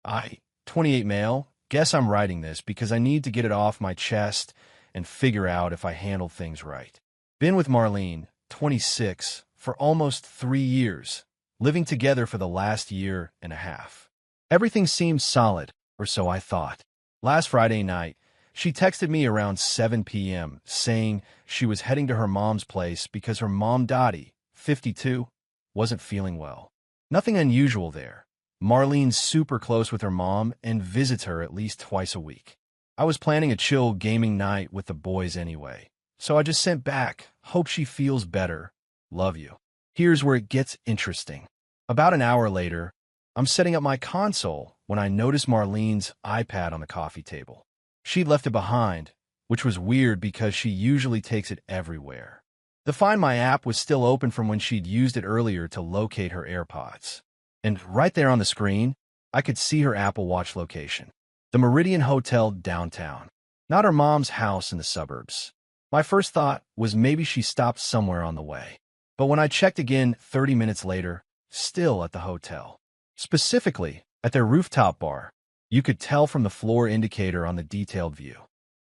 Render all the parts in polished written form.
I, 28 male, guess I'm writing this because I need to get it off my chest and figure out if I handle things right. Been with Marlene, 26, for almost 3 years, living together for the last year and a half. Everything seemed solid, or so I thought. Last Friday night, she texted me around 7 p.m. saying she was heading to her mom's place because her mom, Dottie, 52, wasn't feeling well. Nothing unusual there. Marlene's super close with her mom and visits her at least twice a week. I was planning a chill gaming night with the boys anyway, so I just sent back, hope she feels better. Love you. Here's where it gets interesting. About an hour later, I'm setting up my console when I notice Marlene's iPad on the coffee table. She'd left it behind, which was weird because she usually takes it everywhere. The Find My app was still open from when she'd used it earlier to locate her AirPods. And right there on the screen, I could see her Apple Watch location. The Meridian Hotel downtown, not her mom's house in the suburbs. My first thought was maybe she stopped somewhere on the way. But when I checked again 30 minutes later, still at the hotel. Specifically, at their rooftop bar, you could tell from the floor indicator on the detailed view.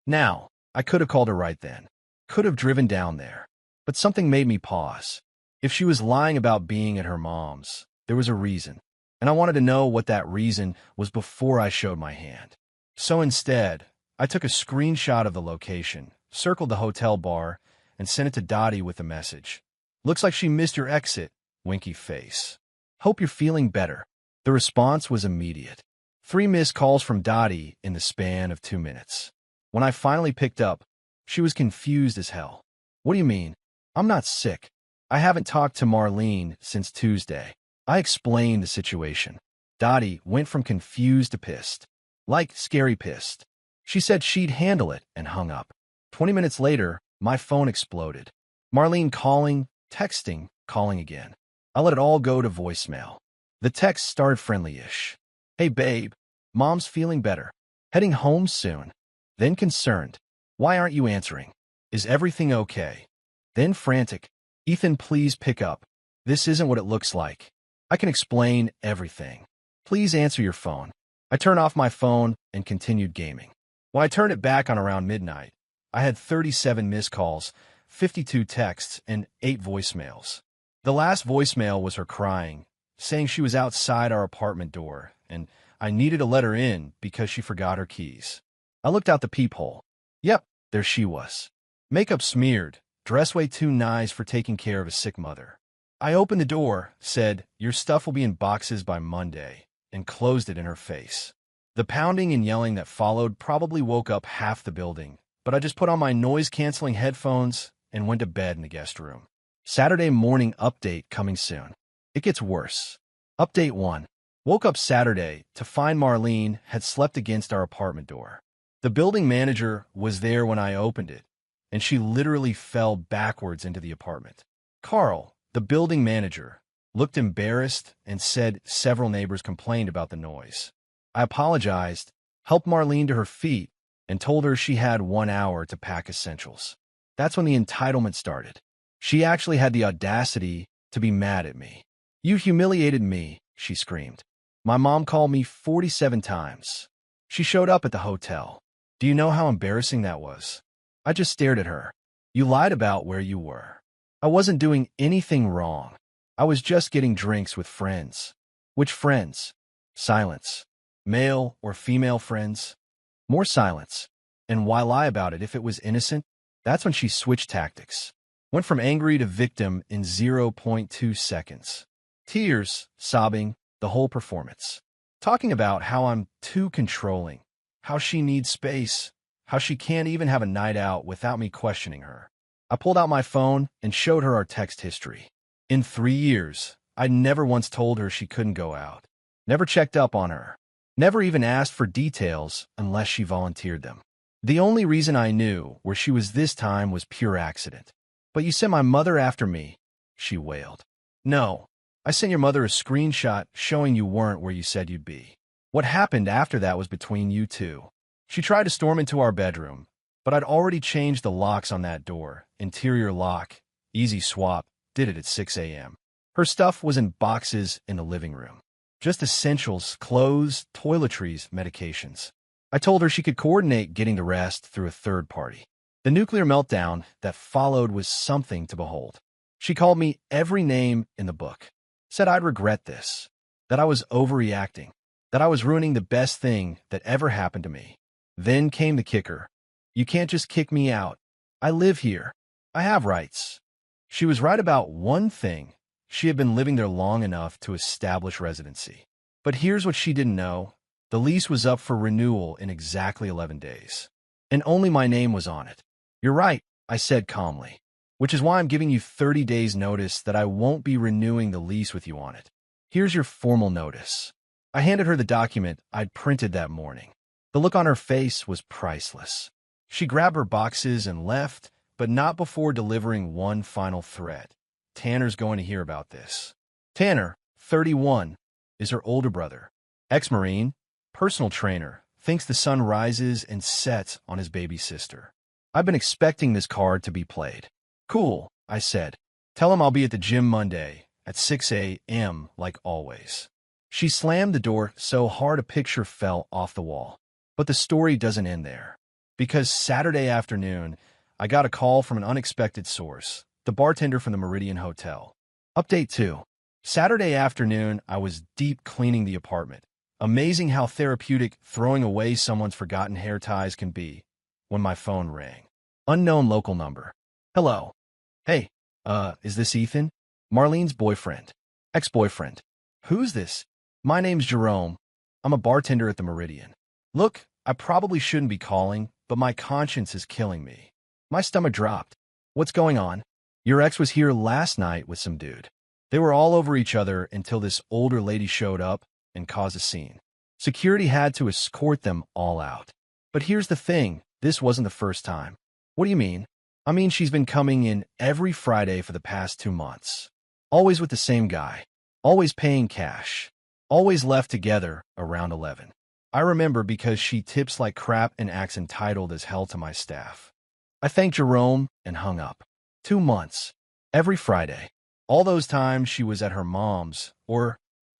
Now, I could have called her right then. Could have driven down there. But something made me pause. If she was lying about being at her mom's, there was a reason, and I wanted to know what that reason was before I showed my hand. So instead, I took a screenshot of the location, circled the hotel bar, and sent it to Dottie with a message. Looks like she missed your exit, winky face. Hope you're feeling better. The response was immediate. 3 missed calls from Dottie in the span of 2 minutes. When I finally picked up, she was confused as hell. What do you mean? I'm not sick. I haven't talked to Marlene since Tuesday. I explained the situation. Dottie went from confused to pissed. Like scary pissed. She said she'd handle it and hung up. 20 minutes later, my phone exploded. Marlene calling, texting, calling again. I let it all go to voicemail. The text started friendly-ish. Hey babe, mom's feeling better. Heading home soon. Then concerned. Why aren't you answering? Is everything okay? Then frantic. Ethan, please pick up. This isn't what it looks like. I can explain everything. Please answer your phone. I turned off my phone and continued gaming. When I turned it back on around midnight, I had 37 missed calls, 52 texts, and 8 voicemails. The last voicemail was her crying, saying she was outside our apartment door, and I needed to let her in because she forgot her keys. I looked out the peephole. Yep, there she was. Makeup smeared, dress way too nice for taking care of a sick mother. I opened the door, said, "Your stuff will be in boxes by Monday," and closed it in her face. The pounding and yelling that followed probably woke up half the building, but I just put on my noise-canceling headphones and went to bed in the guest room. Saturday morning update coming soon. It gets worse. Update 1. Woke up Saturday to find Marlene had slept against our apartment door. The building manager was there when I opened it, and she literally fell backwards into the apartment. Carl, the building manager, looked embarrassed and said several neighbors complained about the noise. I apologized, helped Marlene to her feet, and told her she had 1 hour to pack essentials. That's when the entitlement started. She actually had the audacity to be mad at me. "You humiliated me," she screamed. "My mom called me 47 times. She showed up at the hotel. Do you know how embarrassing that was?" I just stared at her. "You lied about where you were." I wasn't doing anything wrong. I was just getting drinks with friends. Which friends? Silence. Male or female friends? More silence. And why lie about it if it was innocent? That's when she switched tactics. Went from angry to victim in 0.2 seconds. Tears, sobbing, the whole performance. Talking about how I'm too controlling, how she needs space, how she can't even have a night out without me questioning her. I pulled out my phone and showed her our text history. In 3 years, I'd never once told her she couldn't go out. Never checked up on her. Never even asked for details unless she volunteered them. The only reason I knew where she was this time was pure accident. "But you sent my mother after me," she wailed. "No, I sent your mother a screenshot showing you weren't where you said you'd be. What happened after that was between you two. She tried to storm into our bedroom, but I'd already changed the locks on that door. Interior lock, easy swap, did it at 6 a.m. Her stuff was in boxes in the living room. Just essentials, clothes, toiletries, medications. I told her she could coordinate getting the rest through a third party. The nuclear meltdown that followed was something to behold. She called me every name in the book, said I'd regret this, that I was overreacting, that I was ruining the best thing that ever happened to me. Then came the kicker. You can't just kick me out. I live here. I have rights. She was right about one thing. She had been living there long enough to establish residency. But here's what she didn't know. The lease was up for renewal in exactly 11 days. And only my name was on it. You're right, I said calmly, which is why I'm giving you 30 days notice that I won't be renewing the lease with you on it. Here's your formal notice. I handed her the document I'd printed that morning. The look on her face was priceless. She grabbed her boxes and left, but not before delivering one final threat. Tanner's going to hear about this. Tanner, 31, is her older brother. Ex-Marine, personal trainer, thinks the sun rises and sets on his baby sister. I've been expecting this card to be played. Cool, I said. Tell him I'll be at the gym Monday at 6 a.m. like always. She slammed the door so hard a picture fell off the wall. But the story doesn't end there. Because Saturday afternoon, I got a call from an unexpected source, the bartender from the Meridian Hotel. Update 2. Saturday afternoon, I was deep cleaning the apartment. Amazing how therapeutic throwing away someone's forgotten hair ties can be when my phone rang. Unknown local number. Hello. Hey, is this Ethan? Marlene's boyfriend. Ex-boyfriend. Who's this? My name's Jerome. I'm a bartender at the Meridian. Look, I probably shouldn't be calling, but my conscience is killing me. My stomach dropped. What's going on? Your ex was here last night with some dude. They were all over each other until this older lady showed up and caused a scene. Security had to escort them all out. But here's the thing, this wasn't the first time. What do you mean? I mean she's been coming in every Friday for the past 2 months. Always with the same guy. Always paying cash. Always left together around 11. I remember because she tips like crap and acts entitled as hell to my staff. I thanked Jerome and hung up. 2 months. Every Friday. All those times she was at her mom's, or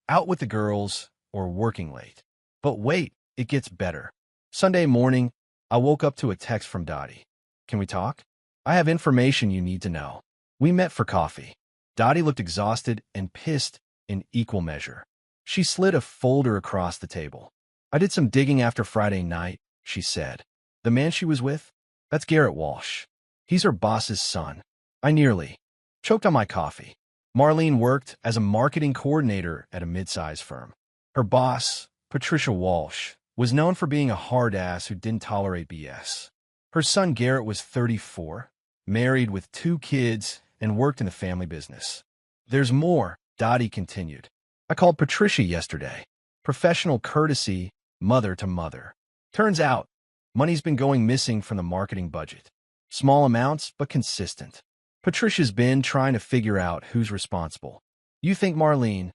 out with the girls, or working late. But wait, it gets better. Sunday morning, I woke up to a text from Dottie. Can we talk? I have information you need to know. We met for coffee. Dottie looked exhausted and pissed in equal measure. She slid a folder across the table. I did some digging after Friday night, she said. The man she was with? That's Garrett Walsh. He's her boss's son. I nearly choked on my coffee. Marlene worked as a marketing coordinator at a mid-size firm. Her boss, Patricia Walsh, was known for being a hard ass who didn't tolerate BS. Her son Garrett was 34, married with 2 kids, and worked in the family business. There's more, Dottie continued. I called Patricia yesterday. Professional courtesy, mother to mother. Turns out, money's been going missing from the marketing budget. Small amounts, but consistent. Patricia's been trying to figure out who's responsible. You think Marlene?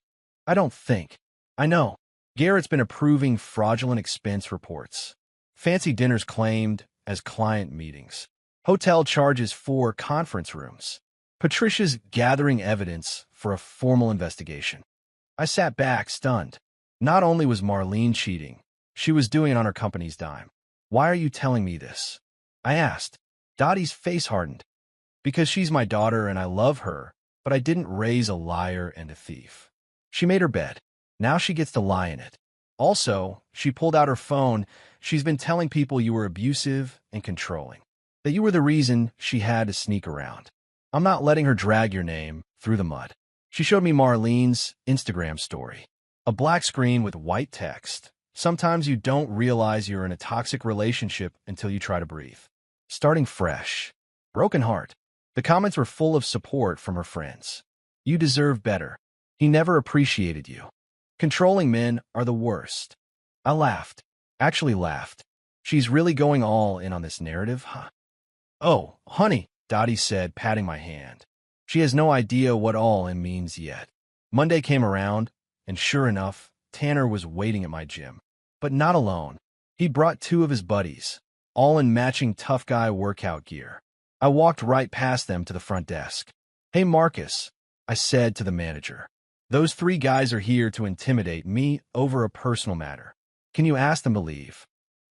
I don't think. I know. Garrett's been approving fraudulent expense reports. Fancy dinners claimed as client meetings. Hotel charges for conference rooms. Patricia's gathering evidence for a formal investigation. I sat back, stunned. Not only was Marlene cheating, she was doing it on her company's dime. Why are you telling me this? I asked. Dottie's face hardened. Because she's my daughter and I love her, but I didn't raise a liar and a thief. She made her bed. Now she gets to lie in it. Also, she pulled out her phone. She's been telling people you were abusive and controlling. That you were the reason she had to sneak around. I'm not letting her drag your name through the mud. She showed me Marlene's Instagram story. A black screen with white text. Sometimes you don't realize you're in a toxic relationship until you try to breathe. Starting fresh. Broken heart. The comments were full of support from her friends. You deserve better. He never appreciated you. Controlling men are the worst. I laughed. Actually laughed. She's really going all in on this narrative, huh? Oh, honey, Dottie said, patting my hand. She has no idea what all in means yet. Monday came around, and sure enough, Tanner was waiting at my gym. But not alone. He brought 2 of his buddies, all in matching tough guy workout gear. I walked right past them to the front desk. Hey, Marcus, I said to the manager. Those three guys are here to intimidate me over a personal matter. Can you ask them to leave?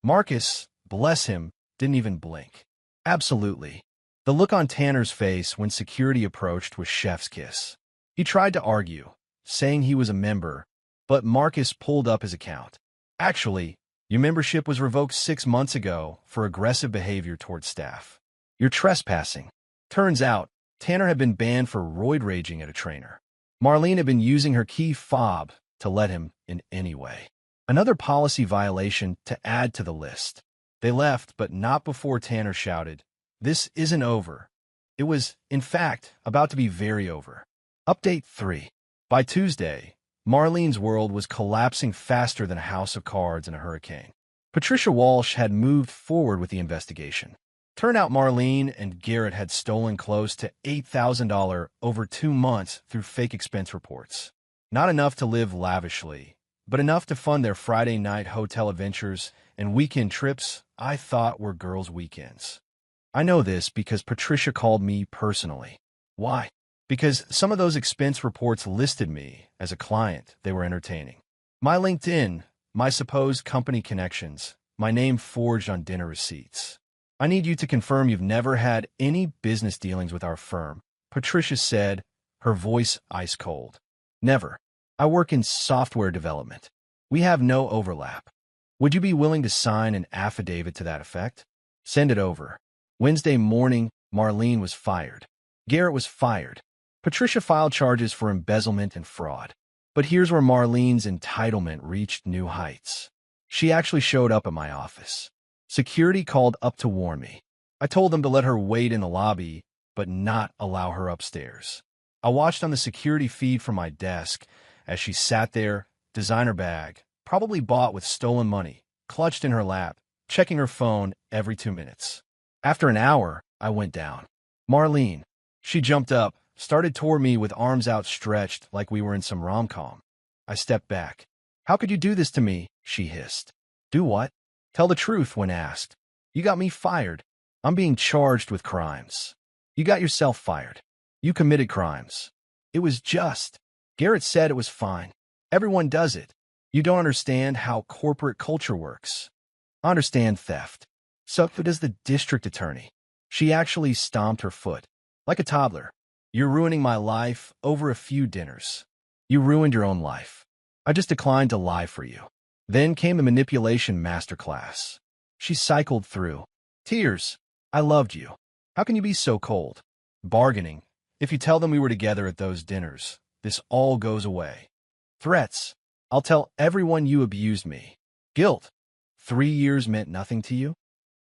Marcus, bless him, didn't even blink. Absolutely. The look on Tanner's face when security approached was chef's kiss. He tried to argue, saying he was a member, but Marcus pulled up his account. Actually, your membership was revoked 6 months ago for aggressive behavior towards staff. You're trespassing. Turns out, Tanner had been banned for roid raging at a trainer. Marlene had been using her key fob to let him in anyway. Another policy violation to add to the list. They left, but not before Tanner shouted, "This isn't over." It was, in fact, about to be very over. Update 3. By Tuesday, Marlene's world was collapsing faster than a house of cards in a hurricane. Patricia Walsh had moved forward with the investigation. Turned out Marlene and Garrett had stolen close to $8,000 over 2 months through fake expense reports. Not enough to live lavishly, but enough to fund their Friday night hotel adventures and weekend trips I thought were girls' weekends. I know this because Patricia called me personally. Why? Because some of those expense reports listed me as a client they were entertaining. My LinkedIn, my supposed company connections, my name forged on dinner receipts. I need you to confirm you've never had any business dealings with our firm, Patricia said, her voice ice cold. Never. I work in software development. We have no overlap. Would you be willing to sign an affidavit to that effect? Send it over. Wednesday morning, Marlene was fired. Garrett was fired. Patricia filed charges for embezzlement and fraud. But here's where Marlene's entitlement reached new heights. She actually showed up at my office. Security called up to warn me. I told them to let her wait in the lobby, but not allow her upstairs. I watched on the security feed from my desk as she sat there, designer bag, probably bought with stolen money, clutched in her lap, checking her phone every 2 minutes. After an hour, I went down. Marlene. She jumped up, started toward me with arms outstretched like we were in some rom-com. I stepped back. "How could you do this to me?" she hissed. "Do what?" "Tell the truth when asked." "You got me fired. I'm being charged with crimes." "You got yourself fired. You committed crimes." "It was just." Garrett said it was fine. "Everyone does it. You don't understand how corporate culture works." "I understand theft." "So does the district attorney." She actually stomped her foot. "Like a toddler. You're ruining my life over a few dinners. You ruined your own life. I just declined to lie for you." Then came a manipulation masterclass. She cycled through. "Tears. I loved you. How can you be so cold?" "Bargaining. If you tell them we were together at those dinners, this all goes away." "Threats. I'll tell everyone you abused me." "Guilt. 3 years meant nothing to you?"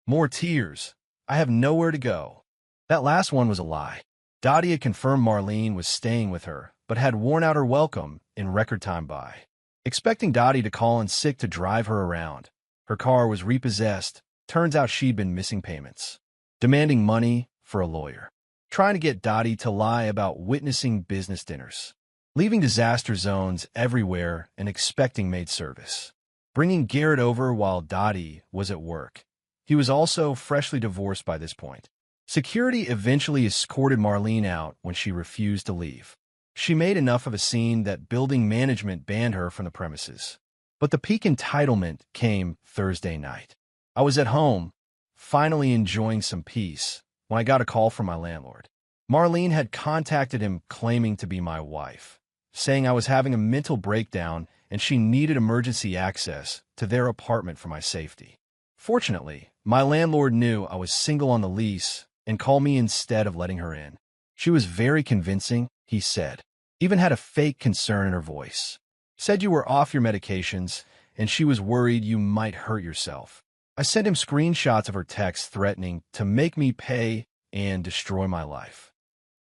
More tears. "I have nowhere to go." That last one was a lie. Dottie had confirmed Marlene was staying with her, but had worn out her welcome in record time by. Expecting Dottie to call in sick to drive her around. Her car was repossessed. Turns out she'd been missing payments. Demanding money for a lawyer. Trying to get Dottie to lie about witnessing business dinners. Leaving disaster zones everywhere and expecting maid service. Bringing Garrett over while Dottie was at work. He was also freshly divorced by this point. Security eventually escorted Marlene out when she refused to leave. She made enough of a scene that building management banned her from the premises. But the peak entitlement came Thursday night. I was at home, finally enjoying some peace, when I got a call from my landlord. Marlene had contacted him claiming to be my wife, saying I was having a mental breakdown and she needed emergency access to their apartment for my safety. Fortunately, my landlord knew I was single on the lease and called me instead of letting her in. She was very convincing, he said. Even had a fake concern in her voice. Said you were off your medications and she was worried you might hurt yourself. I sent him screenshots of her text threatening to make me pay and destroy my life.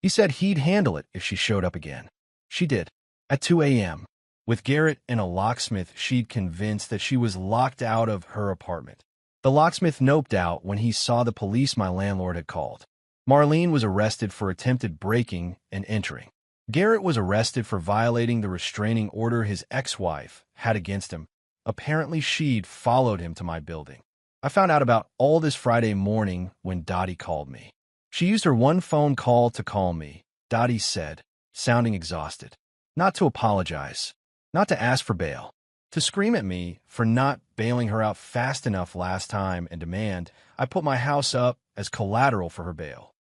He said he'd handle it if she showed up again. She did. At 2 a.m. With Garrett and a locksmith, she'd convinced that she was locked out of her apartment. The locksmith noped out when he saw the police my landlord had called. Marlene was arrested for attempted breaking and entering. Garrett was arrested for violating the restraining order his ex-wife had against him. Apparently she'd followed him to my building. I found out about all this Friday morning when Dottie called me. She used her one phone call to call me, Dottie said, sounding exhausted. not to apologize, not to ask for bail, to scream at me for not bailing her out fast enough last time and demand I put my house up as collateral for her bail.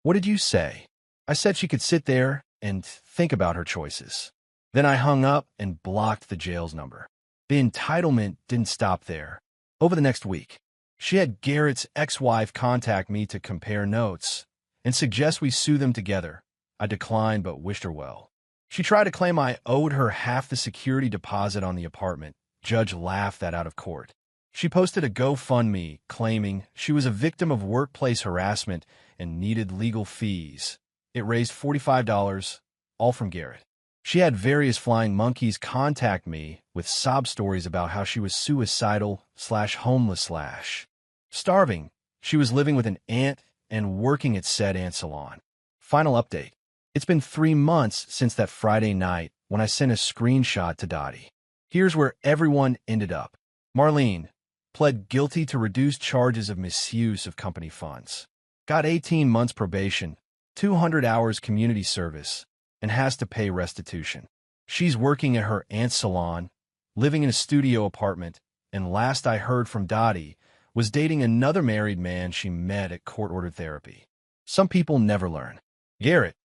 What did you say? I said she could sit there and think about her choices. Then I hung up and blocked the jail's number. The entitlement didn't stop there. Over the next week, she had Garrett's ex-wife contact me to compare notes and suggest we sue them together. I declined but wished her well. She tried to claim I owed her half the security deposit on the apartment. Judge laughed that out of court. She posted a GoFundMe claiming she was a victim of workplace harassment and needed legal fees. It raised $45, all from Garrett. She had various flying monkeys contact me with sob stories about how she was suicidal/homeless/ starving. She was living with an aunt and working at said aunt salon. Final update. It's been 3 months since that Friday night when I sent a screenshot to Dottie. Here's where everyone ended up. Marlene pled guilty to reduced charges of misuse of company funds. Got 18 months probation, 200 hours community service, and has to pay restitution. She's working at her aunt's salon, living in a studio apartment, and last I heard from Dottie, was dating another married man she met at court-ordered therapy. Some people never learn. Garrett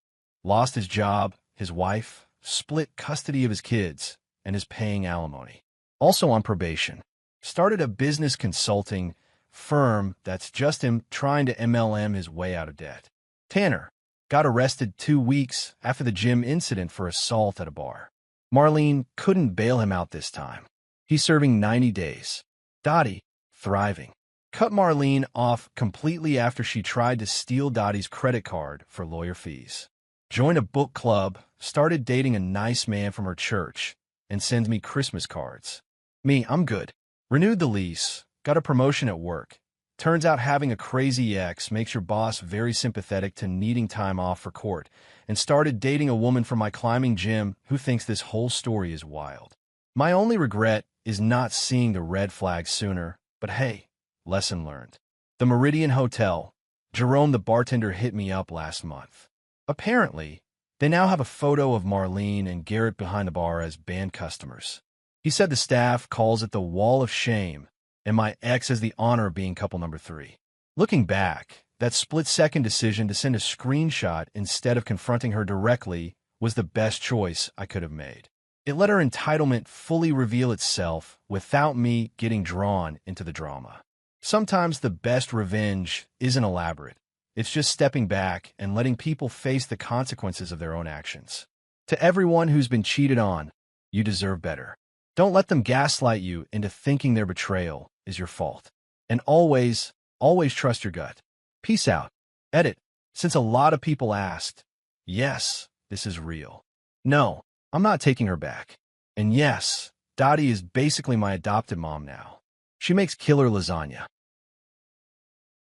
lost his job, his wife, split custody of his kids, and is paying alimony. Also on probation. Started a business consulting firm that's just him trying to MLM his way out of debt. Tanner got arrested 2 weeks after the gym incident for assault at a bar. Marlene couldn't bail him out this time. He's serving 90 days. Dottie, thriving. Cut Marlene off completely after she tried to steal Dottie's credit card for lawyer fees. Joined a book club, started dating a nice man from her church, and sends me Christmas cards. Me, I'm good. Renewed the lease, got a promotion at work. Turns out having a crazy ex makes your boss very sympathetic to needing time off for court, and started dating a woman from my climbing gym who thinks this whole story is wild. My only regret is not seeing the red flags sooner, but hey, lesson learned. The Meridian Hotel. Jerome the bartender hit me up last month. Apparently, they now have a photo of Marlene and Garrett behind the bar as band customers. He said the staff calls it the Wall of Shame, and my ex has the honor of being couple number 3. Looking back, that split-second decision to send a screenshot instead of confronting her directly was the best choice I could have made. It let her entitlement fully reveal itself without me getting drawn into the drama. Sometimes the best revenge isn't elaborate. It's just stepping back and letting people face the consequences of their own actions. To everyone who's been cheated on, you deserve better. Don't let them gaslight you into thinking their betrayal is your fault. And always, always trust your gut. Peace out. Edit. Since a lot of people asked, yes, this is real. No, I'm not taking her back. And yes, Dottie is basically my adopted mom now. She makes killer lasagna.